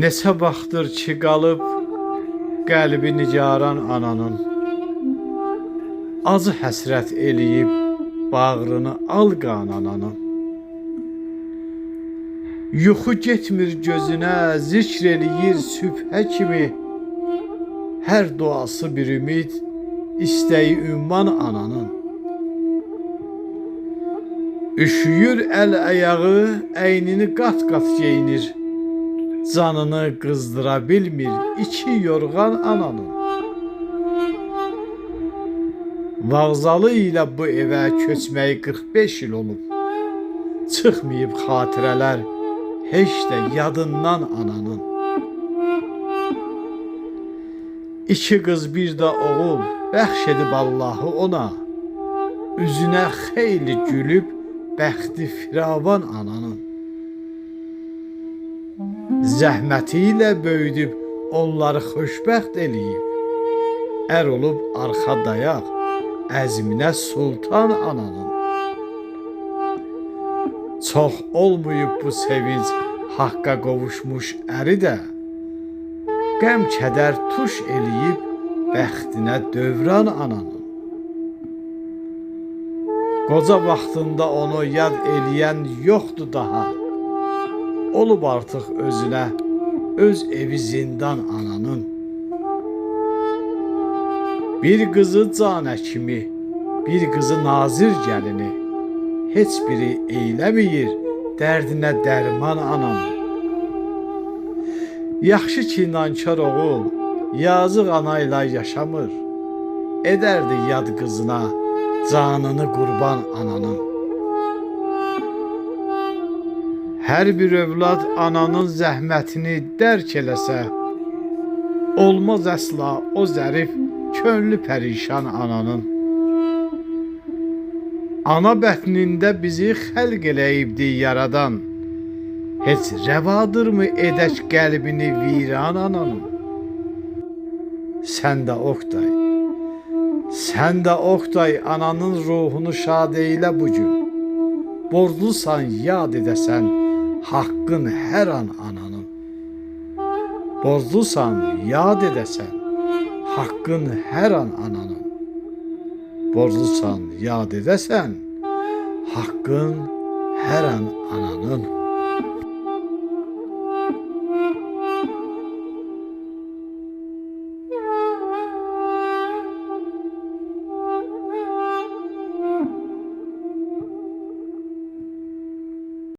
Neçə vaxtdır ki qalıb qəlbi nigaran ananın, acı həsrət eləyib bağrını alqan ananın. Yuxu getmir gözünə, zikr eləyir sübhə kimi, hər duası bir ümid, istəyi ümman ananın. Üşüyür əl ayağı, əynini qat-qat geyinir, canını qızdıra bilmir iki yorğan ananın. Vağzalı ilə bu evə köçməyi 45 il olub, çıxmayıb xatirələr heç də yadından ananın. İki qız bir də oğul bəxş edib Allahı ona, üzünə xeyli gülüb bəxti firavan ananın. Zəhməti ilə böyüdüb onları xoşbəxt eləyib, ər olub arxa dayaq əzminə sultan ananın. Çox olmayıb bu sevinç haqqa qovuşmuş əri də, qəm kədər tuş eləyib bəxtinə dövran ananın. Qoca vaxtında onu yad eləyən yoxdur daha, olub artıq özünə öz evi zindan ananın. Bir qızı canə kimi, bir qızı nazir gəlini, heç biri eyləməyir dərdinə dərman ananın. Yaxşı ki nankar oğul yazıq anayla yaşamır, edərdi yad qızına canını qurban ananın. Hər bir övlad ananın zəhmətini dərk eləsə, olmaz əsla o zərif, könlü pərişan ananın. Ana bətnində bizi xəlq eləyibdi yaradan, heç rəvadırmı edək qəlbini viran ananın? Sən də Oqtay, ananın ruhunu şad eylə bugün. Borclusan yad edəsən haqqın hər an ananın. Borclusan yad edəsən haqqın hər an ananın. Borclusan yad edəsən haqqın hər an ananın.